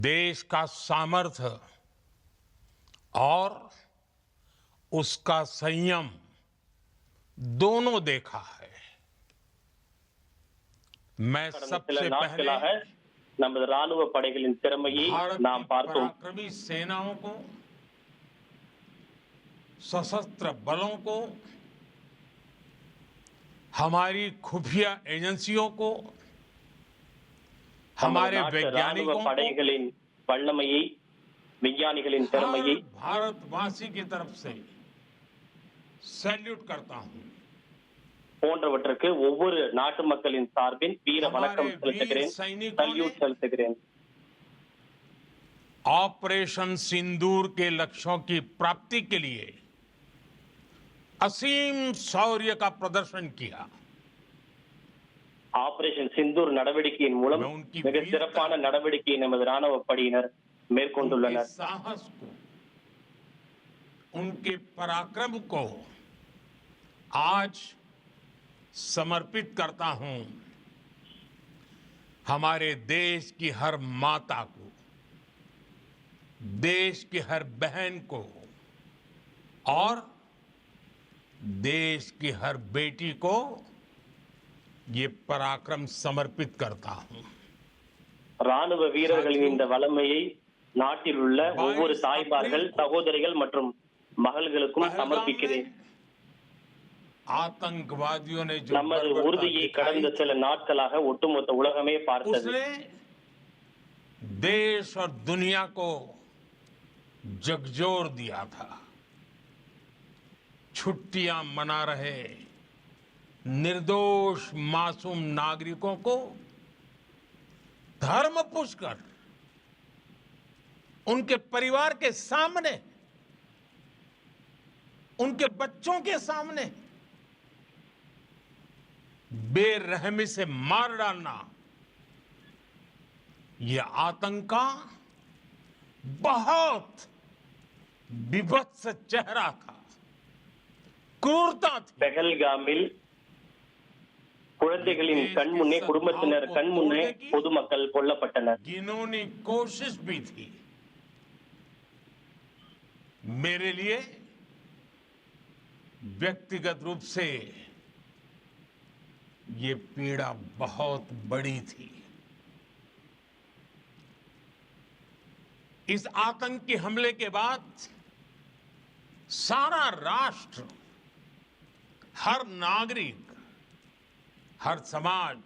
देश का सामर्थ्य और उसका संयम दोनों देखा है। मैं கடந்த சில सबसे पहले நாட்களாக நமது ராணுவ படைகளின் திறமையை भारत நாம் की பார்த்தோம். पराक्रमी सेनाओं को, सशस्त्र बलों को, हमारी खुफिया एजेंसियों को, நமது हमारे நாட்டு ராணுவ वैज्ञानिकों को, படைகளின் வல்லமையை, விஞ்ஞானிகளின் हर திறமையை भारतवासी की तरफ से सैल्यूट करता हूं। போன்றவற்றுக்கு ஒவ்வொரு நாட்டு மக்களின் சார்பில் வீர हमारे வணக்கம் वीर செலுத்துகிறேன், सैनिकों ने சல்யூட் செலுத்துகிறேன். ऑपरेशन सिंदूर के लक्ष्यों की प्राप्ति के लिए असीम शौर्य का प्रदर्शन किया। ஆபரேஷன் சிந்தூர் நடவடிக்கையின் மூலம் मैं उनकी மிக சிறப்பான நடவடிக்கையை நமது ராணுவ படையினர் उनके மேற்கொண்டுள்ளனர். साहस को, उनके पराक्रम को आज समर्पित करता हूं हमारे देश की हर माता को, देश की हर बहन को और देश की हर बेटी को ये पराक्रम समर्पित करता हूं। ராணுவ வீரர்களின் இந்த வல்லமையை நாட்டில் உள்ள ஒவ்வொரு தாய்மார்கள், சகோதரிகள் மற்றும் மகள்களுக்கும் சமர்ப்பிக்கிறேன். आतंकवादियों ने जो நமது உறுதியை கடந்த சில நாட்களாக ஒட்டுமொத்த உலகமே பார்த்தது. उसने देश और दुनिया को झकझोर दिया था। छुट्टियां मना रहे निर्दोष मासूम नागरिकों को धर्म पूछकर उनके परिवार के सामने, उनके बच्चों के सामने बेरहमी से मार डालना, यह आतंक का बहुत विभत्स चेहरा था, क्रूरता थी। பெஹல்காமில் குழந்தைகளின் கண் முன்னே, குடும்பத்தினர் கண் முன்னே பொதுமக்கள் கொல்லப்பட்டனர். घिनौनी कोशिश भी थी। मेरे लिए व्यक्तिगत रूप से ये पीड़ा बहुत बड़ी थी। इस आतंकी हमले के बाद सारा राष्ट्र, हर नागरिक, हर समाज,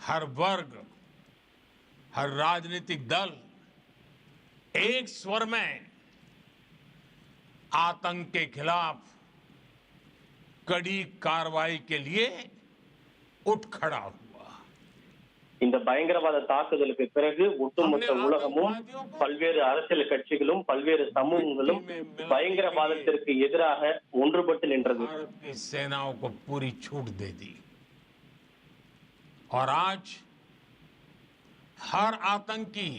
हर वर्ग, हर राजनीतिक दल एक स्वर में आतंक के खिलाफ कड़ी कार्रवाई के लिए उठ खड़ा हुआ। இந்த பயங்கரவாத தாக்குதலுக்கு பிறகு ஒட்டுமொத்த உலகமும், பல்வேறு அரசியல் கட்சிகளும், பல்வேறு சமூகங்களும் பயங்கரவாதத்திற்கு எதிராக ஒன்றுபட்டு நின்றது. भारत की सेनाओं को पूरी छूट दे दी और आज हर आतंकी,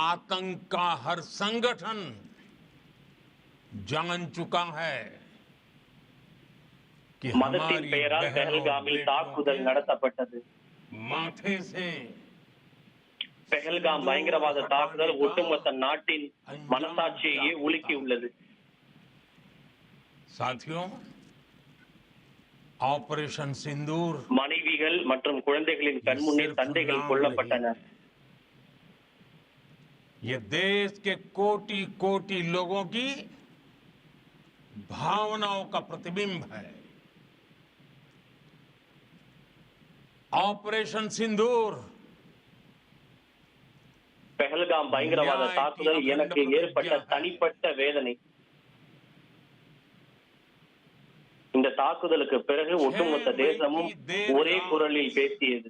आतंक का हर संगठन जान चुका है कि மதத்தின் हमारी பெயரால் बहनों பெஹல்காமில் बेटों தாக்குதல் நடத்தப்பட்டது. के माथे से பெஹல்காம் பயங்கரவாத தாக்குதல் ஒட்டுமொத்த நாட்டின் மனசாட்சியையே உலுக்கியுள்ளது. साथियों, ऑपरेशन सिंदूर மனைவிகள் மற்றும் குழந்தைகளின் கண் முன்னே தந்தைகள் கொல்லப்பட்டனர். ये देश के कोटि कोटि लोगों की भावनाओं का प्रतिबिंब है। ऑपरेशन सिंदूर பெஹல்காம் பயங்கரவாத தாக்குதல் எனக்கு ஏற்பட்ட தனிப்பட்ட வேதனை. இந்த தாக்குதலுக்கு பிறகு ஒட்டுமொத்த தேசமும் ஒரே குரலில் பேசியது.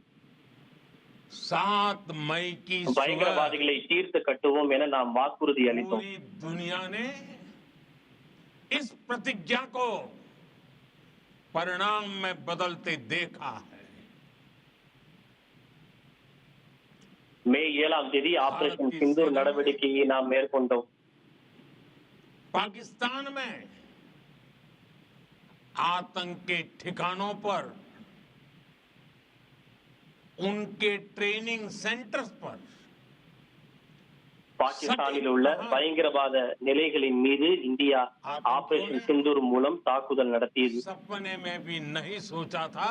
7 मई की सुबह பயங்கரவாதிகளை தீர்த்து கட்டுவோம் என நாம் வாக்குறுதி அளித்தோம். पूरी दुनिया ने इस प्रतिज्ञा को परिणाम में बदलते देखा है। மே 7ஆம் தேதி ஆபரேஷன் சிந்தூர் நடவடிக்கையை நாம் மேற்கொண்டோம். पाकिस्तान में आतंक के ठिकानों पर उनके ट्रेनिंग सेंटर्स पर பாகிஸ்தானில் உள்ள பயங்கரவாத நிலைகளின் மீது இந்தியா ஆபரேஷன் சிந்தூர் மூலம் தாக்குதல் நடத்தியது. सपने में भी नहीं सोचा था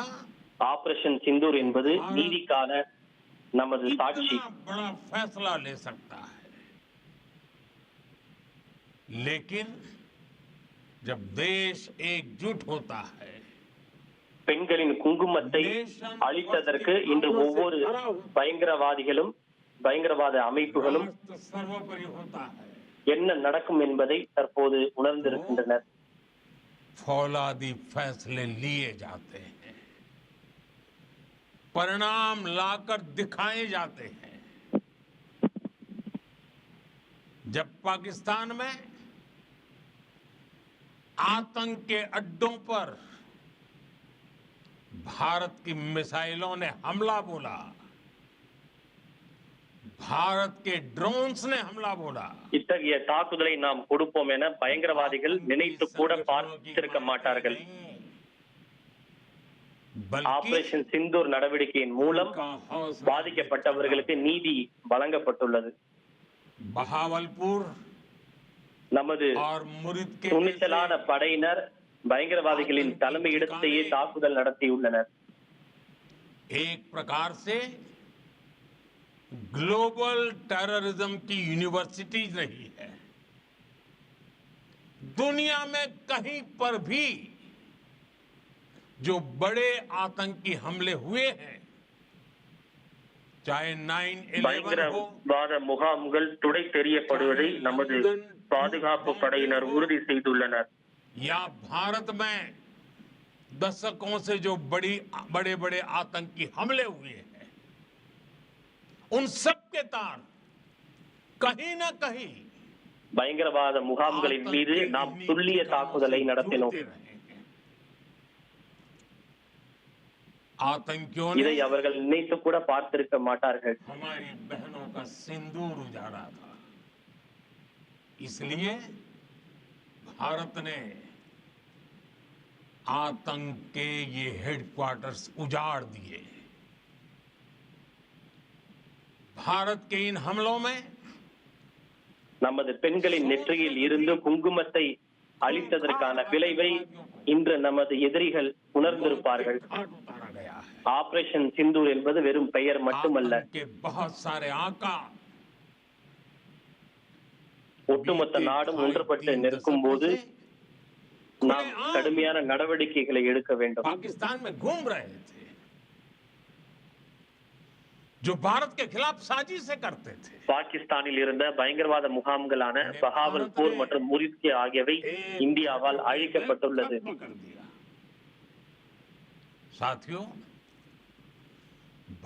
ஆபரேஷன் சிந்தூர் என்பது நீதிக்கான நமது சாட்சி. इतना बड़ा फैसला ले सकता है, लेकिन जब देश एकजुट होता है, பெண்களின் குங்குமத்தை அழித்ததற்கு இன்று ஒவ்வொரு பயங்கரவாதிகளும் பயங்கரவாத அமைப்புகளும் राष्ट्र सर्वोपरि होता है. என்ன நடக்கும் என்பதை தற்போது உணர்ந்திருக்கின்றனர். फौलादी फैसले लिए जाते हैं, परिणाम लाकर दिखाए जाते हैं. जब पाकिस्तान में आतंक के अड्डों पर भारत की मिसाइलों ने हमला बोला, भारत के ड्रोन्स ने हमला बोला, இத்தகைய தாக்குதலை நாம் கொடுப்போம் என பயங்கரவாதிகள் நினைத்து கூட பார்த்திருக்க மாட்டார்கள். बल्कि ஆபரேஷன் சிந்தூர் நடவடிக்கையின் மூலம் பாதிக்கப்பட்டவர்களுக்கு நீதி வழங்கப்பட்டுள்ளது. बहावलपुर நமது और मुरिद के துணிச்சலான படையினர் பயங்கரவாதிகளின் தலைமையிடத்தையே தாக்குதல் நடத்தியுள்ளனர். एक प्रकार से ग्लोबल टेररिज्म की यूनिवर्सिटीज रही है. दुनिया में कहीं पर भी जो बड़े आतंकी हमले हुए हैं, चाहे 9/11 हो பயங்கரவாத முகாம்கள் துடை தெரியப்படுவதை நமது பாதுகாப்பு படையினர் உறுதி செய்துள்ளனர். या भारत में दशकों से जो बड़े बड़े आतंकी हमले हुए हैं, उन सब के तार कहीं ना कहीं பயங்கரவாத முகாம்களின் மீது நாம் துல்லிய தாக்குதலை நடத்தினோம். आतंकियों இதை ने அவர்கள் நினைத்து கூட பார்த்திருக்க மாட்டார்கள். हमारी बहनों का सिंदूर उजाड़ा था, इसलिए भारत ने आतंक के ये हेडक्वार्टर्स उजाड़ दिए. भारत के इन हमलों में நமது பெண்களின் நெற்றியில் இருந்து குங்குமத்தை அழித்ததற்கான விளைவை இன்று நமது எதிரிகள் உணர்ந்திருப்பார்கள். घाट उतारा गया है. ஆபரேஷன் சிந்தூர் என்பது வெறும் பெயர் மட்டுமல்ல, आतंक के बहुत सारे आका ஒட்டுமொத்த நாடும் ஒன்றுபட்டு நிற்கும் போது நாம் கடுமையான நடவடிக்கைகளை எடுக்க வேண்டும். पाकिस्तान में घूम रहे थे, जो भारत के खिलाफ साजिशें करते थे. பாகிஸ்தானில் இருந்த பயங்கரவாத முகாம்களான பஹாவல்பூர் மற்றும் முரித்கே ஆகியவை இந்தியாவால் அழிக்கப்பட்டுள்ளது. खत्म कर दिया. साथियों,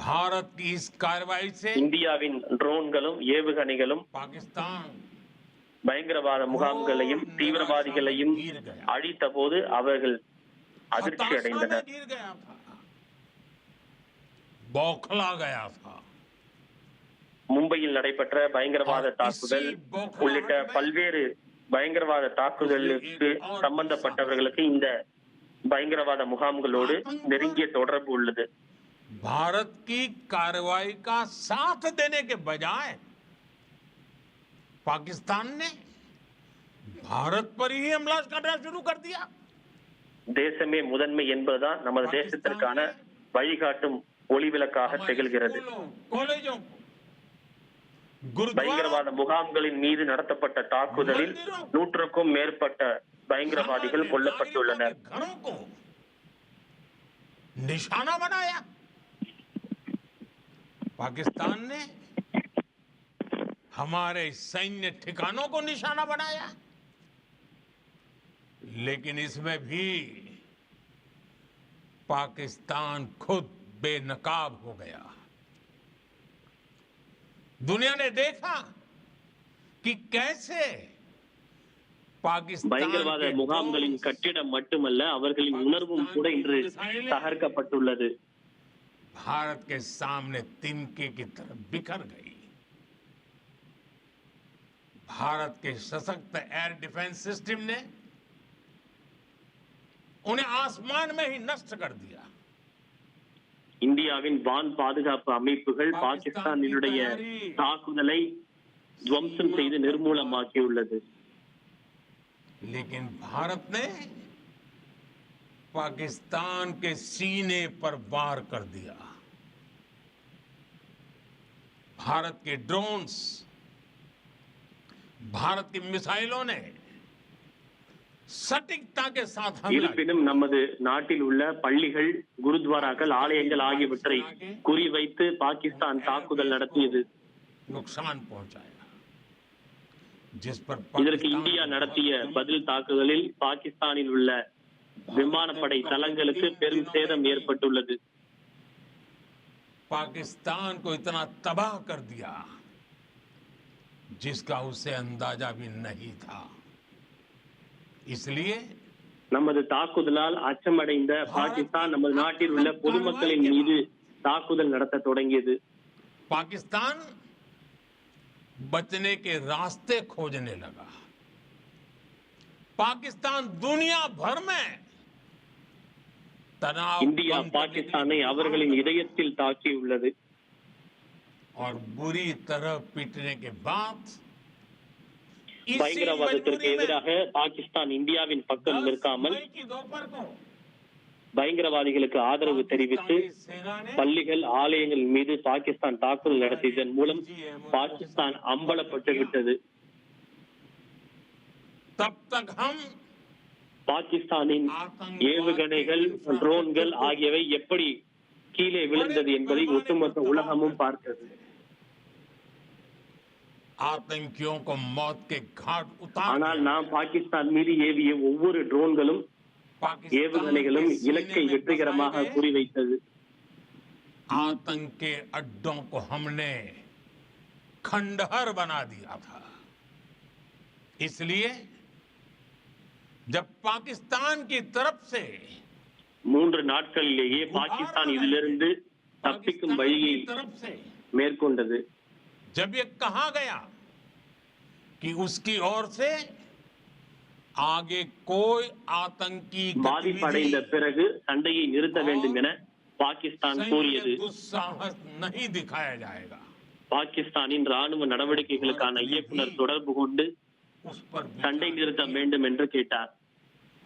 भारत की इस कार्रवाई से இந்தியாவின் ட்ரோன்களும் ஏவுகணைகளும் पाकिस्तान பயங்கரவாத முகாம்களையும் தீவிரவாதிகளையும் गिर गया, அழித்த போது அவர்கள் அதிர்ச்சி हताशा में அடைந்தனர். गिर गया था, बौखला गया था. மும்பையில் நடைபெற்ற பயங்கரவாத தாக்குதல் உள்ளிட்ட பல்வேறு பயங்கரவாத தாக்குதலுக்கு சம்பந்தப்பட்டவர்களுக்கு இந்த பயங்கரவாத முகாம்களோடு நெருங்கிய தொடர்பு உள்ளது. भारत की कार्रवाई का साथ देने के बजाय पाकिस्तान ने भारत पर ही हमला करना शुरू कर दिया. தேசமே முதன்மை என்பதுதான் நமது தேசத்திற்கான வழிகாட்டும் ஒளிவிளக்காக திகழ்கிறது. कॉलेजों பயங்கரவாத முகாம்களின் மீது நடத்தப்பட்ட தாக்குதலில் 100க்கும் மேற்பட்ட பயங்கரவாதிகள் கொல்லப்பட்டுள்ளனர். घरों को निशाना बनाया. पाकिस्तान ने हमारे सैन्य ठिकानों को निशाना बनाया, लेकिन इसमें भी पाकिस्तान खुद बेनकाब हो गया. दुनिया ने देखा कि कैसे பயங்கரவாத முகாம்களின் கட்டிடம் மட்டுமல்ல அவர்களின் உணர்வும் கூட இன்று தகர்க்கப்பட்டுள்ளது. भारत के सामने तिनके की तरह बिखर गई. भारत के सशक्त एयर डिफेंस सिस्टम ने उन्हें आसमान में ही नष्ट कर दिया. இந்தியாவின் வான் பாதுகாப்பு அமைப்புகள் பாகிஸ்தானினுடைய தாக்குதலை துவம்சம் செய்து நிர்மூலமாக்கியுள்ளது. लेकिन भारत ने पाकिस्तान के सीने पर वार कर दिया। भारत के ड्रोन्स, भारत की मिसाइलों ने सटीकता के साथ हमला இருப்பினும் நமது நாட்டில் உள்ள பள்ளிகள், குருத்வாராக்கள், ஆலயங்கள் ஆகியவற்றை குறிவைத்து பாகிஸ்தான் தாக்குதல் நடத்தியது. नुकसान पहुंचाया, जिस पर இதற்கு இந்தியா நடத்திய பதில் தாக்குதலில் பாகிஸ்தானில் உள்ள விமானப்படை தளங்களுக்கு பெரும் சேதம் ஏற்பட்டுள்ளது. पाकिस्तान को इतना तबाह कर दिया जिसका उसे अंदाजा भी नहीं था। इसलिए நமது தாக்குதலால் அச்சமடைந்த பாகிஸ்தான் நமது நாட்டில் உள்ள பொதுமக்களின் மீது தாக்குதல் நடத்த தொடங்கியது. पाकिस्तान बचने के रास्ते खोजने लगा। पाकिस्तान दुनिया भर में तनाव இந்தியா பாகிஸ்தானை அவர்களின் இதயத்தில் தாக்கியுள்ளது. और बुरी तरह पीटने के बाद பயங்கரவாதத்திற்கு எதிராக பாகிஸ்தான் இந்தியாவின் பக்கம் நிற்காமல் பயங்கரவாதிகளுக்கு ஆதரவு தெரிவித்து பள்ளிகள், ஆலயங்கள் மீது பாகிஸ்தான் தாக்குதல் நடத்தியதன் மூலம் பாகிஸ்தான் அம்பலப்பட்டு விட்டது. तब तक हम பாகிஸ்தானின் ஏவுகணைகள், ட்ரோன்கள் ஆகியவை எப்படி கீழே விழுந்தது என்பதை ஒட்டுமொத்த உலகமும் பார்த்தது. आतंकियों को मौत के घाट उतार ஆனால் நாம் பாகிஸ்தான் மீது ஏவிய ஒவ்வொரு ட்ரோன்களும், ஏவுகணைகளும் இலக்கை வெற்றிகரமாக குறிவைத்தது. आतंक के अड्डों को हमने खंडहर बना दिया था। इसलिए जब पाकिस्तान की तरफ से 3 நாட்களிலேயே பாகிஸ்தான் இதிலிருந்து தப்பிக்கும் வழியை மேற்கொண்டது. जब ये कहा गया कि उसकी ओर से आगे कोई आतंकी பாதிப்படைந்த பிறகு சண்டையை நிறுத்த வேண்டும் என பாகிஸ்தான் கூறியது. दुस्साहस नहीं दिखाया जाएगा। பாகிஸ்தானின் ராணுவ நடவடிக்கைகளுக்கான இயக்குனர் தொடர்பு கொண்டு उस पर சண்டை நிறுத்த வேண்டும் என்று கேட்டார்.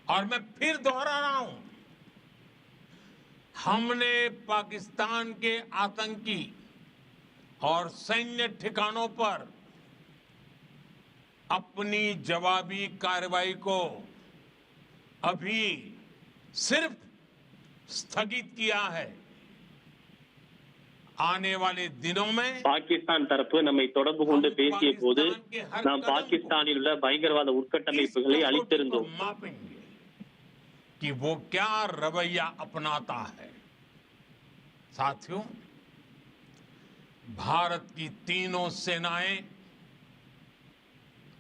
और मैं फिर दोहरा रहा हूं, हमने पाकिस्तान के आतंकी और सैन्य ठिकानों पर अपनी जवाबी कार्रवाई को अभी सिर्फ स्थगित किया है। आने वाले दिनों में பாகிஸ்தான் தரப்பு நம்மை தொடர்பு கொண்டு பேசிய போது நாம் பாகிஸ்தானில் உள்ள பயங்கரவாத உட்கட்டமைப்புகளை அளித்திருந்தோம். कि वो क्या रवैया अपनाता है। साथियों, भारत की तीनों सेनाएं,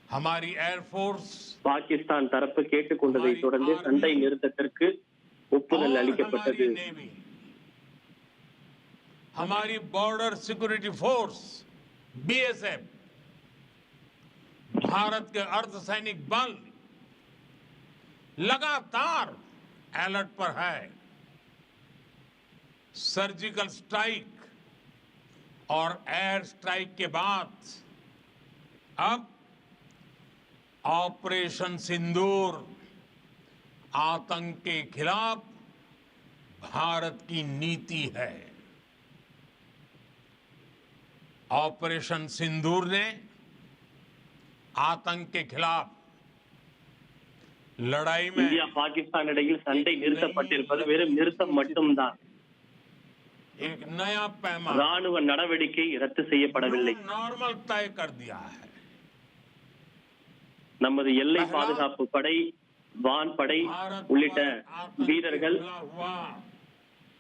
हमारी एयरफोर्स, பாகிஸ்தான் தரப்பு கேட்டுக்கொண்டதை தொடர்ந்து சண்டை நிறுத்தத்திற்கு ஒப்புதல் அளிக்கப்பட்டது. हमारी border security force BSF, Bharat के अर्धसैनिक बल लगातार अलर्ट पर है। सर्जिकल स्ट्राइक और एयर स्ट्राइक के बाद अब ऑपरेशन सिंदूर आतंक के खिलाफ भारत की नीति है। ऑपरेशन सिंदूर ने आतंक के खिलाफ लड़ाई में இந்தியா பாகிஸ்தான் இடையில் சண்டை நிறுத்தப்பட்டிருப்பது வெறும் நிறுத்தம் மட்டும்தான். एक नया पैमाना, ராணுவ நடவடிக்கை ரத்து செய்யப்படவில்லை. नॉर्मल तय कर दिया है। நமது எல்லை பாதுகாப்பு படை, வான்படை உள்ளிட்ட வீரர்கள்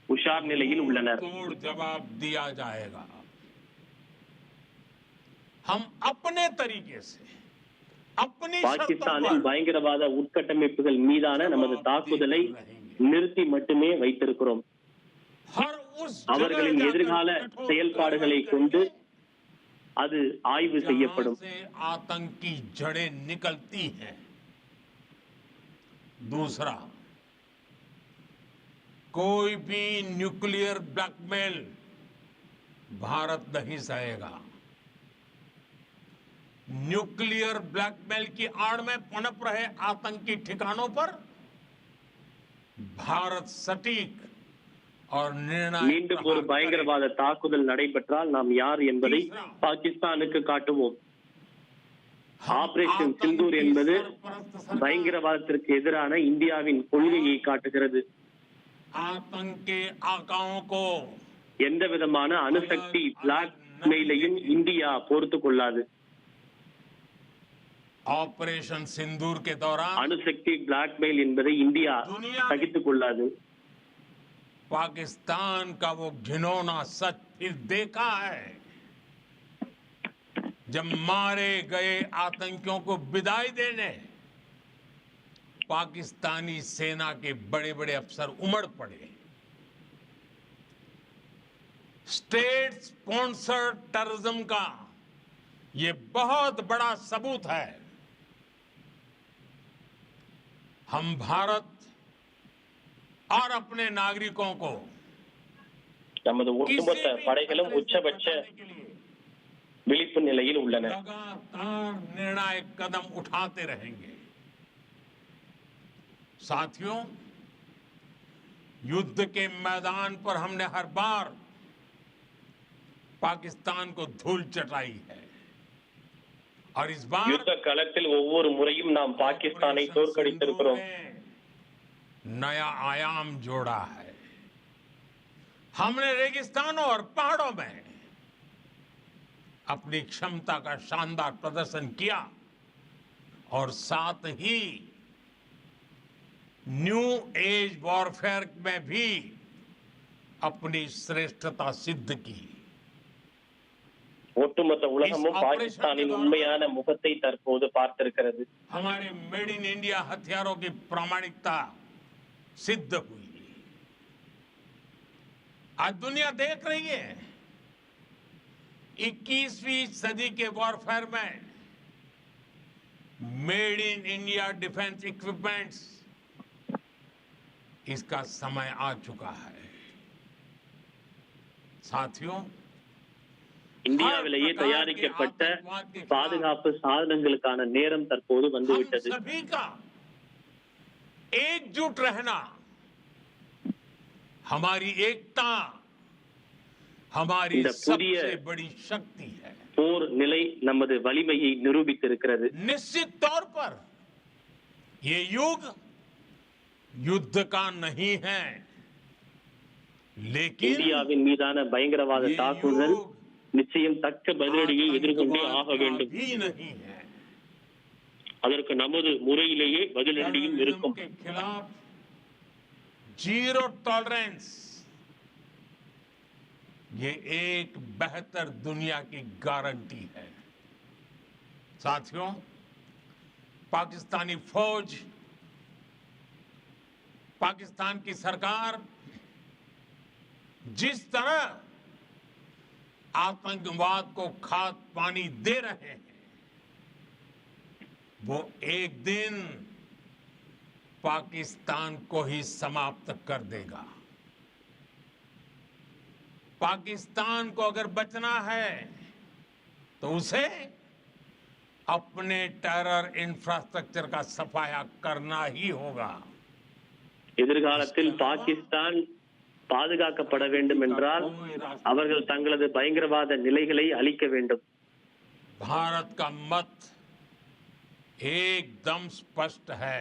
உஷார் நிலையில் உள்ளனர். तोड़ जवाब दिया जाएगा। हम अपने तरीके से अपनी பாகிஸ்தானின் பயங்கரவாத உட்கட்டமைப்புகள் மீதான நமது தாக்குதலை நிறுத்தி மட்டுமே வைத்திருக்கிறோம். அவர்களின் எதிர்கால செயல்பாடுகளை கொண்டு அது ஆய்வு செய்யப்படும். आतंकी जड़ें निकलती हैं। दूसरा, कोई भी न्यूक्लियर ब्लैकमेल भारत नहीं सहेगा। न्यूक्लियर ब्लैकमेल की आड़ में पनप रहे आतंकी ठिकानों पर भारत सटीक और निर्णायक மீண்டும் ஒரு பயங்கரவாத தாக்குதல் நடைபெற்றால் நாம் யார் என்பதை பாகிஸ்தானுக்கு காட்டுவோம். ஆபரேஷன் சிந்தூர் என்பது பயங்கரவாதத்திற்கு எதிரான இந்தியாவின் கொள்கையை காட்டுகிறது. आतंकी आकाओं को எந்த விதமான அணுசக்தி பிளாக்மெயிலையும் இந்தியா பொறுத்து கொள்ளாது. ऑपरेशन सिंदूर के दौरान அணுசக்தி பிளாக்மெயில் என்பதை இந்தியா சகித்துக் கொள்ளாது. पाकिस्तान का वो घिनौना सच फिर देखा है जब मारे गए आतंकियों को विदाई देने पाकिस्तानी सेना के बड़े बड़े अफसर उमड़ पड़े। स्टेट स्पॉन्सर्ड टेररिज्म का ये बहुत बड़ा सबूत है। हम भारत और अपने नागरिकों को நமது ஒட்டுமொத்த படைகளும் உச்சபட்ச விழிப்பு நிலையில் உள்ளன. लगातार निर्णायक कदम उठाते रहेंगे। साथियों, युद्ध के मैदान पर हमने हर बार पाकिस्तान को धूल चटाई है और इस बार யுத்த களத்தில் ஒவ்வொரு முறையும் நாம் பாகிஸ்தானை தோற்கடித்திருக்கிறோம். नया आयाम जोड़ा है। हमने रेगिस्तानों और पहाड़ों में अपनी क्षमता का शानदार प्रदर्शन किया और साथ ही न्यू एज वॉरफेयर में भी अपनी श्रेष्ठता सिद्ध की। ஒட்டுமொத்த உலகமும் பாகிஸ்தானின் உண்மையான முகத்தை தற்போது பார்த்திருக்கிறது. हमारे मेड इन इंडिया हथियारों की प्रामाणिकता सिद्ध हुई। आज दुनिया देख रही है 21वीं सदी के वॉरफेयर में made in India defence equipments इसका समय आ चुका है। साथियों, இந்தியாவிலேயே தயாரிக்கப்பட்ட பாதுகாப்பு சாதனங்களுக்கான நேரம் தற்போது வந்துவிட்டது. सभी का एकजुट रहना हमारी एकता हमारी सबसे बड़ी शक्ति है। போர் நிலை நமது வலிமையை நிரூபித்திருக்கிறது. निश्चित तौर पर ये युग युद्ध का नहीं है, लेकिन இந்தியாவின் மீதான பயங்கரவாத தாக்குதல் நிச்சயம் தக்க பதிலடியை எதிர்கொண்டே ஆக வேண்டும். அதற்கு நமது முறையிலேயே பதிலடியும் இருக்கும். जीरो टॉलरेंस ये एक बेहतर दुनिया की गारंटी है। साथियों, पाकिस्तानी फौज, पाकिस्तान की सरकार जिस तरह आतंकवाद को खाद पानी दे रहे हैं वो एक दिन पाकिस्तान को ही समाप्त कर देगा। पाकिस्तान को अगर बचना है तो उसे अपने टेरर इंफ्रास्ट्रक्चर का सफाया करना ही होगा। எதிர்காலத்தில் பாகிஸ்தான் பாதுகாக்கப்பட வேண்டும் என்றால் அவர்கள் தங்களது பயங்கரவாத நிலைகளை அழிக்க வேண்டும். भारत का मत एकदम स्पष्ट है।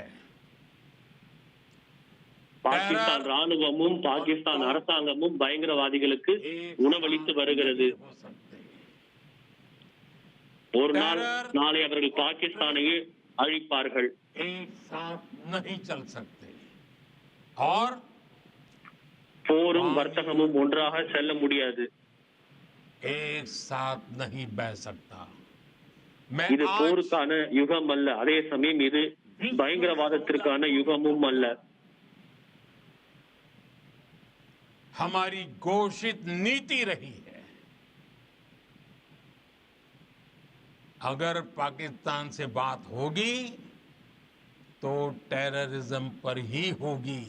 பாகிஸ்தான் ராணுவமும் பாகிஸ்தான் அரசாங்கமும் பயங்கரவாதிகளுக்கு உணவளித்து வருகிறது. ஒரு நாள் நாளை அவர்கள் பாகிஸ்தானையே அழிப்பார்கள். एक साथ नहीं चल सकते और போரும் வர்த்தகமும் ஒன்றாக செல்ல முடியாது. एक साथ नहीं बह सकता। இது போருக்கான யுகம் அல்ல, அதே சமயம் இது பயங்கரவாதத்திற்கான யுகமும் அல்ல. हमारी घोषित नीति रही है, अगर पाकिस्तान से बात होगी तो टेररिज्म पर ही होगी।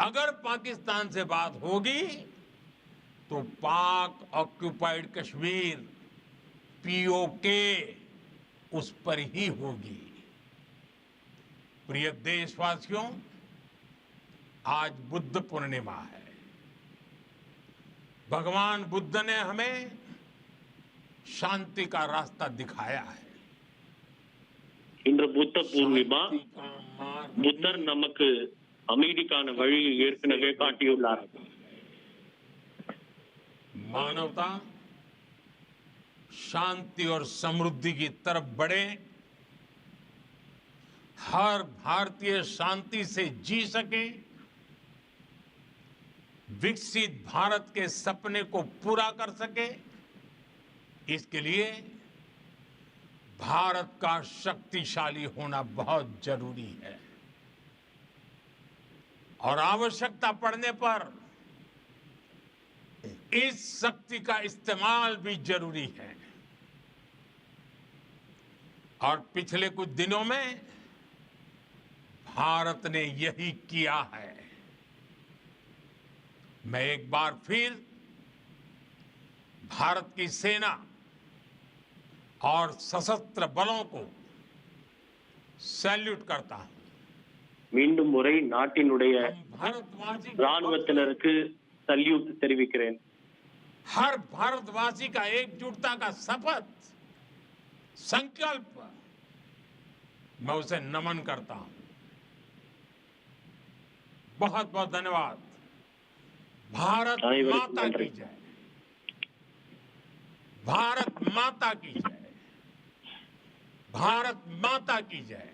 अगर पाकिस्तान से बात होगी तो पाक ऑक्यूपाइड कश्मीर पीओके उस पर ही होगी। प्रिय देशवासियों, आज बुद्ध पूर्णिमा है। भगवान बुद्ध ने हमें शांति का रास्ता दिखाया है। இன்று புத்த பூர்ணிமா. புத்தர் நமக்கு அமைதிக்கான வழியை ஏற்கனவே காட்டியுள்ளார். मानवता शांति और समृद्धि की तरफ बढ़े, हर भारतीय शांति से जी सके, विकसित भारत के सपने को पूरा कर सके, इसके लिए भारत का शक्तिशाली होना बहुत जरूरी है। और आवश्यकता पड़ने पर इस शक्ति का इस्तेमाल भी जरूरी है। और पिछले कुछ दिनों में भारत ने यही किया है। मैं एक बार फिर भारत की सेना और सशस्त्र बलों को सैल्यूट करता हूं। மீண்டும் முறை நாட்டினுடைய भारतवासी ராணுவத்தினருக்கு சல்யூட் தெரிவிக்கிறேன். हर भारतवासी का एकजुटता का शपथ संकल्प मैं उसे नमन करता हूं। बहुत बहुत धन्यवाद। भारत माता की जय। भारत माता की जय। भारत माता की जय।